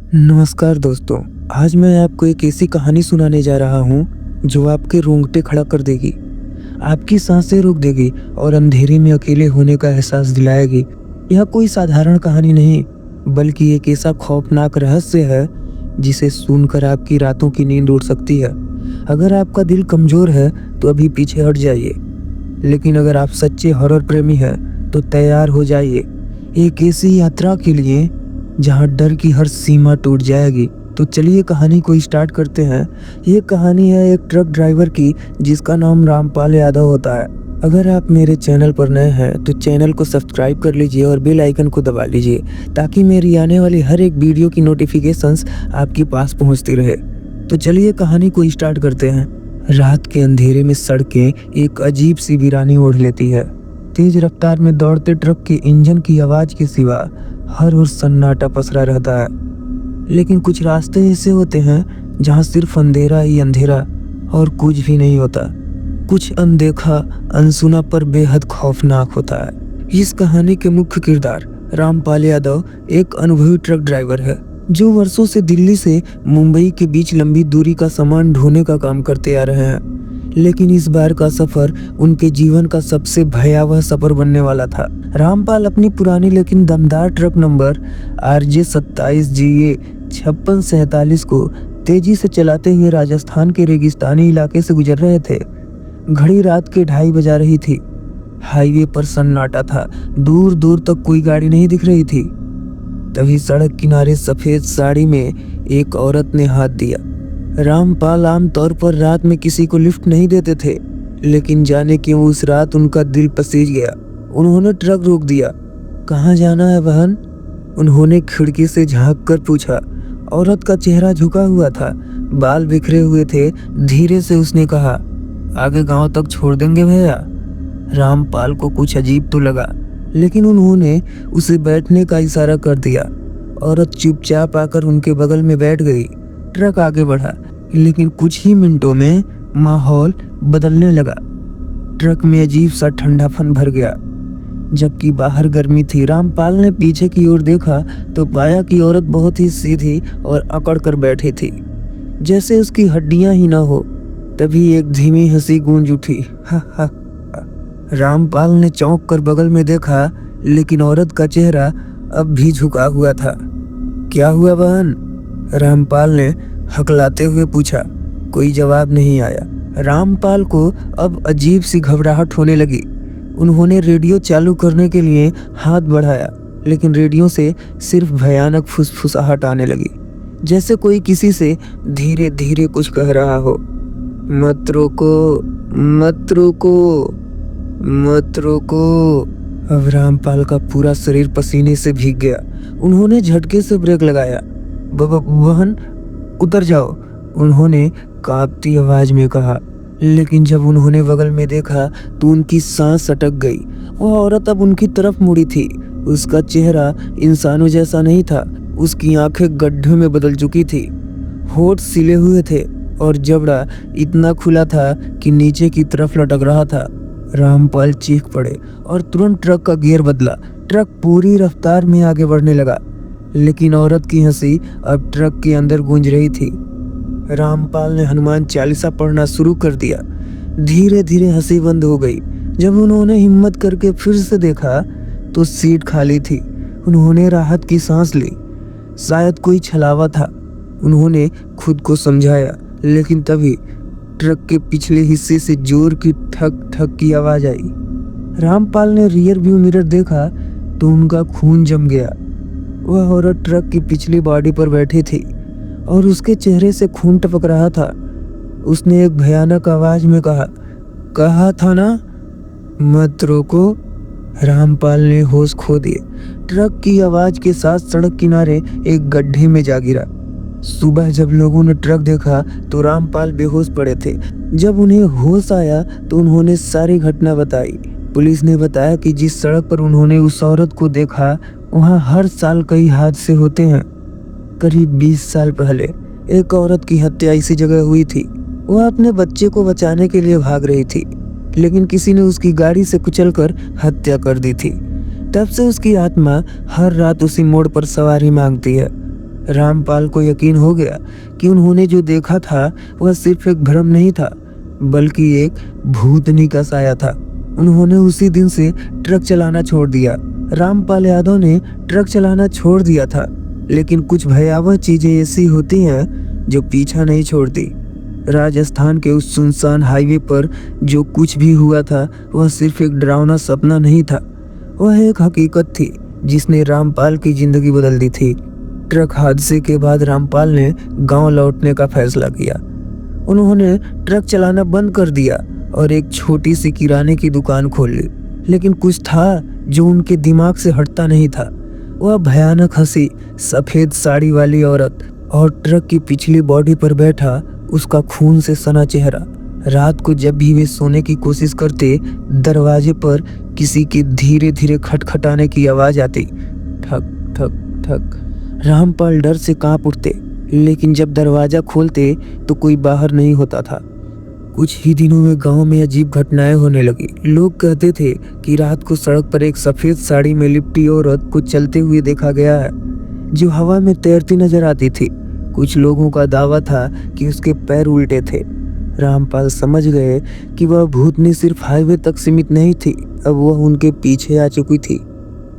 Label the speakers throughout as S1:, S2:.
S1: नमस्कार दोस्तों। आज मैं आपको एक ऐसी कहानी सुनाने जा रहा हूँ जो आपके रोंगटे खड़ा कर देगी, आपकी सांसें रोक देगी और अंधेरे में अकेले होने का एहसास दिलाएगी। यह कोई साधारण कहानी नहीं, बल्कि एक ऐसा खौफनाक रहस्य है जिसे सुनकर आपकी रातों की नींद उड़ सकती है। अगर आपका दिल कमजोर है तो अभी पीछे हट जाइए, लेकिन अगर आप सच्चे हॉरर प्रेमी हैं तो तैयार हो जाइए एक ऐसी यात्रा के लिए जहां डर की हर सीमा टूट जाएगी। तो चलिए कहानी को स्टार्ट करते हैं। ये कहानी है एक ट्रक ड्राइवर की जिसका नाम रामपाल यादव होता है। अगर आप मेरे चैनल पर नए हैं तो चैनल को सब्सक्राइब कर लीजिए और बेल आइकन को दबा लीजिए ताकि मेरी आने वाली हर एक वीडियो की नोटिफिकेशंस आपके पास पहुंचती रहे। तो चलिए कहानी को स्टार्ट करते हैं। रात के अंधेरे में सड़कें एक अजीब सी वीरानी ओढ़ लेती है। तेज रफ्तार में दौड़ते ट्रक के इंजन की आवाज के सिवा हर ओर सन्नाटा पसरा रहता है। लेकिन कुछ रास्ते ऐसे होते हैं जहां सिर्फ अंधेरा ही अंधेरा और कुछ भी नहीं होता। कुछ अनदेखा, अनसुना पर बेहद खौफनाक होता है। इस कहानी के मुख्य किरदार रामपाल यादव एक अनुभवी ट्रक ड्राइवर है जो वर्षों से दिल्ली से मुंबई के बीच लंबी दूरी का सामान ढोने का काम करते आ रहे हैं। लेकिन इस बार का सफर उनके जीवन का सबसे भयावह सफर बनने वाला था। रामपाल अपनी पुरानी लेकिन दमदार ट्रक नंबर RJ27GA 5647 को तेजी से चलाते हुए राजस्थान के रेगिस्तानी इलाके से गुजर रहे थे। घड़ी रात के 2:30 बजा रही थी। हाईवे पर सन्नाटा था, दूर दूर तक कोई गाड़ी नहीं दिख रही थी। तभी सड़क किनारे सफेद साड़ी में एक औरत ने हाथ दिया। रामपाल आमतौर पर रात में किसी को लिफ्ट नहीं देते थे, लेकिन जाने क्यों उस रात उनका दिल पसीज गया। उन्होंने ट्रक रोक दिया। कहाँ जाना है बहन? उन्होंने खिड़की से झांक कर पूछा। औरत का चेहरा झुका हुआ था, बाल बिखरे हुए थे। धीरे से उसने कहा, आगे गांव तक छोड़ देंगे भैया। रामपाल को कुछ अजीब तो लगा, लेकिन उन्होंने उसे बैठने का इशारा कर दिया। औरत चुपचाप आकर उनके बगल में बैठ गई। ट्रक आगे बढ़ा, लेकिन कुछ ही मिनटों में माहौल बदलने लगा। ट्रक में अजीब सा ठंडापन भर गया, जबकि बाहर गर्मी थी। रामपाल ने पीछे की ओर देखा तो पाया कि औरत बहुत ही सीधी और अकड़ कर बैठी थी, जैसे उसकी हड्डियां ही ना हो। तभी एक धीमी हंसी गूंज उठी। हा हा। रामपाल ने चौंक कर बगल में देखा, लेकिन औरत का चेहरा अब भी झुका हुआ था। क्या हुआ बहन? रामपाल ने हकलाते हुए पूछा। कोई जवाब नहीं आया। रामपाल को अब अजीब सी घबराहट होने लगी। उन्होंने रेडियो चालू करने के लिए हाथ बढ़ाया, लेकिन रेडियो से सिर्फ भयानक फुसफुसाहट आने लगी, जैसे कोई किसी से धीरे धीरे कुछ कह रहा हो। मत रोको, मत रोको, मत रोको। अब रामपाल का पूरा शरीर पसीने से भीग गया। उन्होंने झटके से ब्रेक लगाया। बहन उतर जाओ, उन्होंने कांपती आवाज में कहा। लेकिन जब उन्होंने बगल में देखा तो उनकी सांस अटक गई। वह औरत अब उनकी तरफ मुड़ी थी। उसका चेहरा इंसानों जैसा नहीं था। उसकी आंखें गड्ढे में बदल चुकी थी, होठ सिले हुए थे और जबड़ा इतना खुला था कि नीचे की तरफ लटक रहा था। रामपाल चीख पड़े और तुरंत ट्रक का गियर बदला। ट्रक पूरी रफ्तार में आगे बढ़ने लगा, लेकिन औरत की हंसी अब ट्रक के अंदर गूंज रही थी। रामपाल ने हनुमान चालीसा पढ़ना शुरू कर दिया। धीरे धीरे हंसी बंद हो गई। जब उन्होंने हिम्मत करके फिर से देखा तो सीट खाली थी। उन्होंने राहत की सांस ली। शायद कोई छलावा था, उन्होंने खुद को समझाया। लेकिन तभी ट्रक के पिछले हिस्से से जोर की ठक ठक की आवाज आई। रामपाल ने रियर व्यू मिरर देखा तो उनका खून जम गया। वह औरत ट्रक की पिछली बॉडी पर बैठी थी और उसके चेहरे से खून टपक रहा था। उसने एक भयानक आवाज में कहा था ना, मत रोको। रामपाल ने होश खो दिए। ट्रक की आवाज के साथ सड़क किनारे एक गड्ढे में जा गिरा। सुबह जब लोगों ने ट्रक देखा तो रामपाल बेहोश पड़े थे। जब उन्हें होश आया तो उन्होंने सारी घटना बताई। पुलिस ने बताया कि जिस सड़क पर उन्होंने उस औरत को देखा वहाँ हर साल कई हादसे होते हैं। करीब 20 साल पहले एक औरत की हत्या इसी जगह हुई थी। वह अपने बच्चे को बचाने के लिए भाग रही थी, लेकिन किसी ने उसकी गाड़ी से कुचलकर हत्या कर दी थी। तब से उसकी आत्मा हर रात उसी मोड़ पर सवारी मांगती है। रामपाल को यकीन हो गया कि उन्होंने जो देखा था वह सिर्फ एक भ्रम नहीं था, बल्कि एक भूतनी का साया था। उन्होंने उसी दिन से ट्रक चलाना छोड़ दिया। रामपाल यादव ने ट्रक चलाना छोड़ दिया था, लेकिन कुछ भयावह चीजें ऐसी होती हैं जो पीछा नहीं छोड़ती। राजस्थान के उस सुनसान हाईवे पर जो कुछ भी हुआ था वह सिर्फ एक डरावना सपना नहीं था, वह एक हकीकत थी जिसने रामपाल की जिंदगी बदल दी थी। ट्रक हादसे के बाद रामपाल ने गांव लौटने का फैसला किया। उन्होंने ट्रक चलाना बंद कर दिया और एक छोटी सी किराने की दुकान खोल ली। लेकिन कुछ था जो उनके दिमाग से हटता नहीं था। वह भयानक हंसी, सफेद साड़ी वाली औरत और ट्रक की पिछली बॉडी पर बैठा उसका खून से सना चेहरा। रात को जब भी वे सोने की कोशिश करते, दरवाजे पर किसी के धीरे धीरे खटखटाने की आवाज आती, ठक ठक ठक। रामपाल डर से कांप उठते, लेकिन जब दरवाजा खोलते तो कोई बाहर नहीं होता था। कुछ ही दिनों में गांव में अजीब घटनाएं होने लगी। लोग कहते थे कि रात को सड़क पर एक सफेद साड़ी में लिपटी औरत को चलते हुए देखा गया है, जो हवा में तैरती नजर आती थी। कुछ लोगों का दावा था कि उसके पैर उल्टे थे। रामपाल समझ गए कि वह भूतनी सिर्फ हाईवे तक सीमित नहीं थी, अब वह उनके पीछे आ चुकी थी।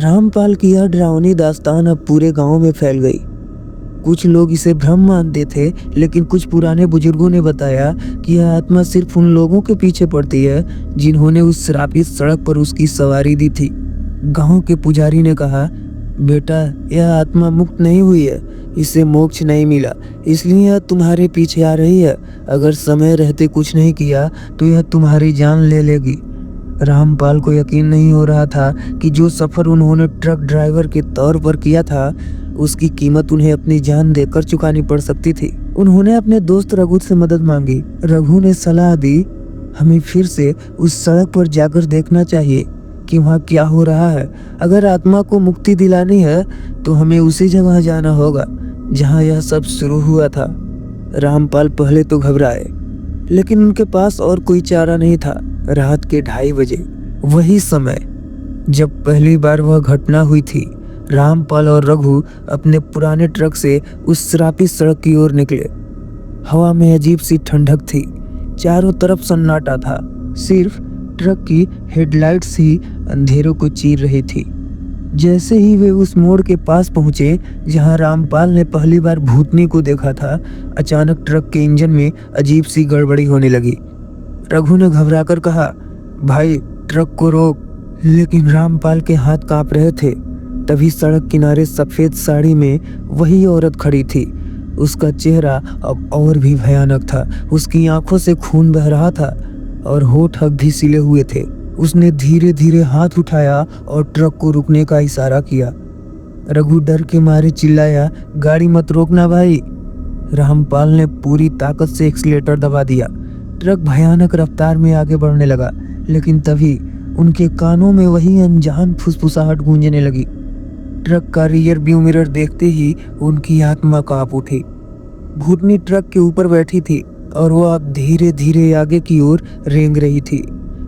S1: रामपाल की यह डरावनी दास्तान अब पूरे गांव में फैल गई। कुछ लोग इसे भ्रम मानते थे, लेकिन कुछ पुराने बुजुर्गों ने बताया कि यह आत्मा सिर्फ उन लोगों के पीछे पड़ती है जिन्होंने उस श्रापित सड़क पर उसकी सवारी दी थी। गांव के पुजारी ने कहा, बेटा, यह आत्मा मुक्त नहीं हुई है, इसे मोक्ष नहीं मिला, इसलिए यह तुम्हारे पीछे आ रही है। अगर समय रहते कुछ नहीं किया तो यह तुम्हारी जान ले लेगी। रामपाल को यकीन नहीं हो रहा था कि जो सफर उन्होंने ट्रक ड्राइवर के तौर पर किया था उसकी कीमत उन्हें अपनी जान देकर चुकानी पड़ सकती थी। उन्होंने अपने दोस्त रघु से मदद मांगी। रघु ने सलाह दी, हमें फिर से उस सड़क पर जाकर देखना चाहिए कि वहाँ क्या हो रहा है। अगर आत्मा को मुक्ति दिलानी है तो हमें उसी जगह जाना होगा जहाँ यह सब शुरू हुआ था। रामपाल पहले तो घबराए, लेकिन उनके पास और कोई चारा नहीं था। रात के 2:30 बजे, वही समय जब पहली बार वह घटना हुई थी, रामपाल और रघु अपने पुराने ट्रक से उस श्रापित सड़क की ओर निकले। हवा में अजीब सी ठंडक थी, चारों तरफ सन्नाटा था, सिर्फ ट्रक की हेडलाइट्स ही अंधेरों को चीर रही थी। जैसे ही वे उस मोड़ के पास पहुंचे जहां रामपाल ने पहली बार भूतनी को देखा था, अचानक ट्रक के इंजन में अजीब सी गड़बड़ी होने लगी। रघु ने घबराकर कहा, भाई ट्रक को रोक। लेकिन रामपाल के हाथ कांप रहे थे। तभी सड़क किनारे सफेद साड़ी में वही औरत खड़ी थी। उसका चेहरा अब और भी भयानक था। उसकी आंखों से खून बह रहा था और होठ अब भी सिले हुए थे। उसने धीरे धीरे हाथ उठाया और ट्रक को रुकने का इशारा किया। रघु डर के मारे चिल्लाया, गाड़ी मत रोकना भाई। रामपाल ने पूरी ताकत से एक्सीलेटर दबा दिया। ट्रक भयानक रफ्तार में आगे बढ़ने लगा, लेकिन तभी उनके कानों में वही अनजान फुसफुसाहट गूंजने लगी। ट्रक का रियर व्यू मिरर देखते ही उनकी आत्मा कांप उठी। भूतनी ट्रक के ऊपर बैठी थी और वो अब धीरे धीरे आगे की ओर रेंग रही थी।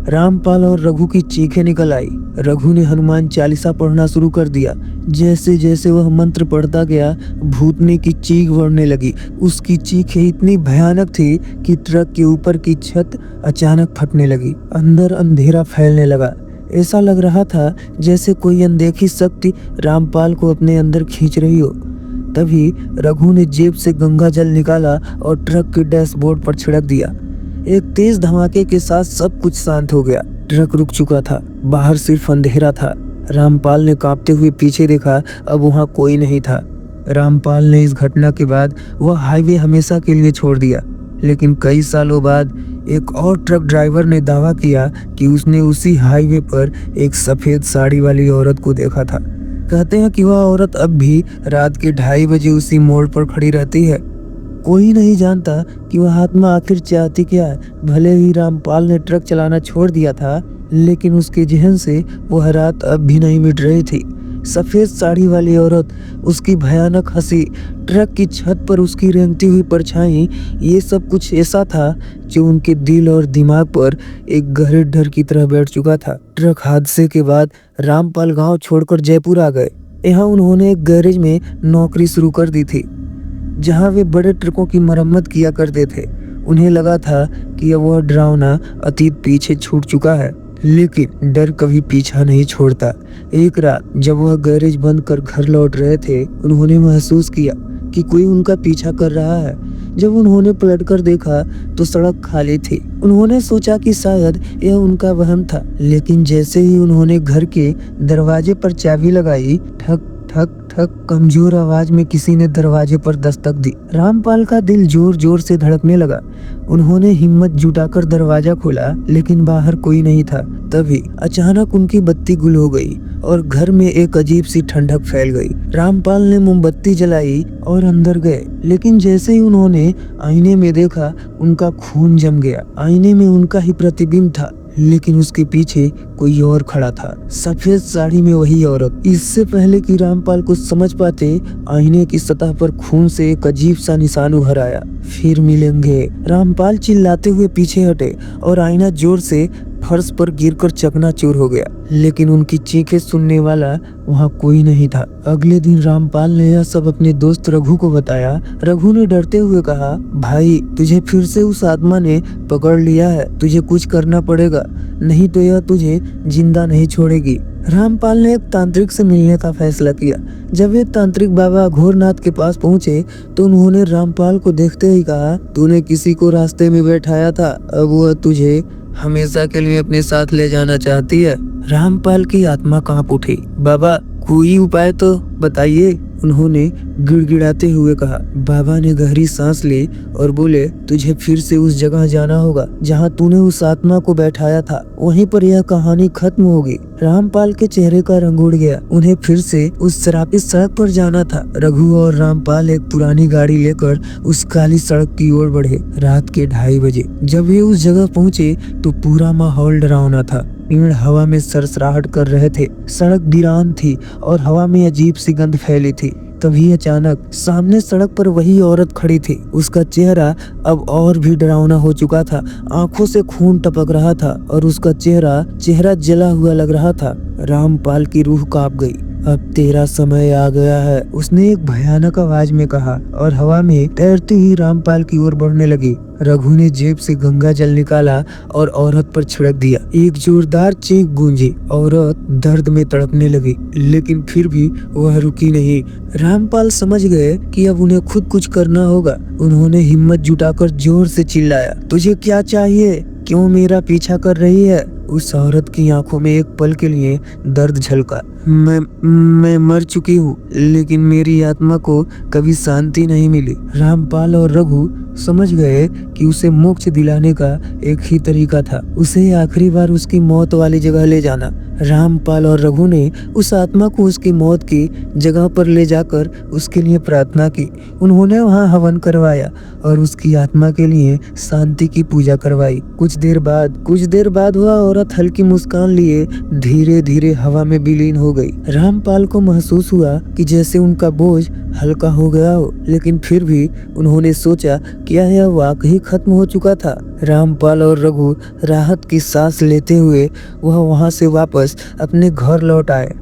S1: रामपाल और रघु की चीखें निकल आई। रघु ने हनुमान चालीसा पढ़ना शुरू कर दिया। जैसे जैसे वह मंत्र पढ़ता गया, भूतनी की चीख बढ़ने लगी। उसकी चीखें इतनी भयानक थी कि ट्रक के ऊपर की छत अचानक फटने लगी। अंदर अंधेरा फैलने लगा। ऐसा लग रहा था जैसे कोई अनदेखी शक्ति रामपाल को अपने अंदर खींच रही हो। तभी रघु ने जेब से गंगा जल निकाला और ट्रक के डैशबोर्ड पर छिड़क दिया। एक तेज धमाके के साथ सब कुछ शांत हो गया। ट्रक रुक चुका था, बाहर सिर्फ अंधेरा था। रामपाल ने कांपते हुए पीछे देखा, अब वहां कोई नहीं था। रामपाल ने इस घटना के बाद वह हाईवे हमेशा के लिए छोड़ दिया। लेकिन कई सालों बाद एक और ट्रक ड्राइवर ने दावा किया कि उसने उसी हाईवे पर एक सफेद साड़ी वाली औरत को देखा था। कहते हैं कि वह औरत अब भी रात के 2:30 बजे उसी मोड़ पर खड़ी रहती है। कोई नहीं जानता कि वह आत्मा आखिर चाहती क्या है। भले ही रामपाल ने ट्रक चलाना छोड़ दिया था, लेकिन उसके जहन से वह रात अब भी नहीं मिट रही थी। सफेद साड़ी वाली औरत, उसकी भयानक हंसी, ट्रक की छत पर उसकी रेंगती हुई परछाई, ये सब कुछ ऐसा था जो उनके दिल और दिमाग पर एक गहरे डर की तरह बैठ चुका था। ट्रक हादसे के बाद रामपाल गांव छोड़कर जयपुर आ गए। यहाँ उन्होंने एक गैरेज में नौकरी शुरू कर दी थी, जहाँ वे बड़े ट्रकों की मरम्मत किया करते थे। उन्हें लगा था कि अब वह डरावना अतीत पीछे छूट चुका है, लेकिन डर कभी पीछा नहीं छोड़ता। एक रात जब वह गैरेज बंद कर घर लौट रहे थे, उन्होंने महसूस किया कि कोई उनका पीछा कर रहा है। जब उन्होंने पलटकर देखा तो सड़क खाली थी। उन्होंने सोचा कि शायद यह उनका वहम था, लेकिन जैसे ही उन्होंने घर के दरवाजे पर चाबी लगाई, ठक ठक ठक कमजोर आवाज में किसी ने दरवाजे पर दस्तक दी। रामपाल का दिल जोर जोर से धड़कने लगा। उन्होंने हिम्मत जुटाकर दरवाजा खोला, लेकिन बाहर कोई नहीं था। तभी अचानक उनकी बत्ती गुल हो गई और घर में एक अजीब सी ठंडक फैल गई। रामपाल ने मोमबत्ती जलाई और अंदर गए, लेकिन जैसे ही उन्होंने आईने में देखा, उनका खून जम गया। आईने में उनका ही प्रतिबिंब था, लेकिन उसके पीछे कोई और खड़ा था, सफेद साड़ी में वही औरत। इससे पहले कि रामपाल कुछ समझ पाते, आईने की सतह पर खून से एक अजीब सा निशान उभर आया। फिर मिलेंगे, रामपाल चिल्लाते हुए पीछे हटे और आईना जोर से फर्श पर गिरकर चकनाचूर हो गया, लेकिन उनकी चीखें सुनने वाला वहाँ कोई नहीं था। अगले दिन रामपाल ने यह सब अपने दोस्त रघु को बताया। रघु ने डरते हुए कहा, भाई तुझे फिर से उस आत्मा ने पकड़ लिया है, तुझे कुछ करना पड़ेगा, नहीं तो यह तुझे जिंदा नहीं छोड़ेगी। रामपाल ने एक तांत्रिक से मिलने का फैसला किया। जब वे तांत्रिक बाबा अघोरनाथ के पास पहुंचे तो उन्होंने रामपाल को देखते ही कहा, तूने किसी को रास्ते में बैठाया था, अब वह तुझे हमेशा के लिए अपने साथ ले जाना चाहती है। रामपाल की आत्मा कांप उठी। बाबा कोई उपाय तो बताइए, उन्होंने गिड़गिड़ाते हुए कहा। बाबा ने गहरी सांस ली और बोले, तुझे फिर से उस जगह जाना होगा जहां तूने उस आत्मा को बैठाया था, वहीं पर यह कहानी खत्म होगी। रामपाल के चेहरे का रंग उड़ गया। उन्हें फिर से उस शराबी सड़क पर जाना था। रघु और रामपाल एक पुरानी गाड़ी लेकर उस काली सड़क की ओर बढ़े। रात के 2:30 बजे जब वे उस जगह पहुंचे तो पूरा माहौल डरावना था। पेड़ हवा में सरसराहट कर रहे थे, सड़क वीरान थी और हवा में अजीब सी गंध फैली थी। तभी अचानक सामने सड़क पर वही औरत खड़ी थी। उसका चेहरा अब और भी डरावना हो चुका था। आंखों से खून टपक रहा था और उसका चेहरा जला हुआ लग रहा था। रामपाल की रूह कांप गई। अब तेरा समय आ गया है, उसने एक भयानक आवाज में कहा और हवा में तैरते ही रामपाल की ओर बढ़ने लगी। रघु ने जेब से गंगा जल निकाला और औरत पर छिड़क दिया। एक जोरदार चीख गूंजी। औरत दर्द में तड़पने लगी, लेकिन फिर भी वह रुकी नहीं। रामपाल समझ गए कि अब उन्हें खुद कुछ करना होगा। उन्होंने हिम्मत जुटाकर जोर से चिल्लाया, तुझे क्या चाहिए, क्यों मेरा पीछा कर रही है? उस औरत की आंखों में एक पल के लिए दर्द झलका। मैं मर चुकी हूँ, लेकिन मेरी आत्मा को कभी शांति नहीं मिली। रामपाल और रघु समझ गए कि उसे मोक्ष दिलाने का एक ही तरीका था, उसे आखिरी बार उसकी मौत वाली जगह ले जाना। रामपाल और रघु ने उस आत्मा को उसकी मौत की जगह पर ले जाकर उसके लिए प्रार्थना की। उन्होंने वहां हवन करवाया और उसकी आत्मा के लिए शांति की पूजा करवाई। कुछ देर बाद वह औरत हल्की मुस्कान लिए धीरे धीरे हवा में विलीन हो गई। रामपाल को महसूस हुआ कि जैसे उनका बोझ हल्का हो गया हो, लेकिन फिर भी उन्होंने सोचा क्या यह वाकई खत्म हो चुका था। रामपाल और रघु राहत की सांस लेते हुए वह वहां से वापस अपने घर लौट आए।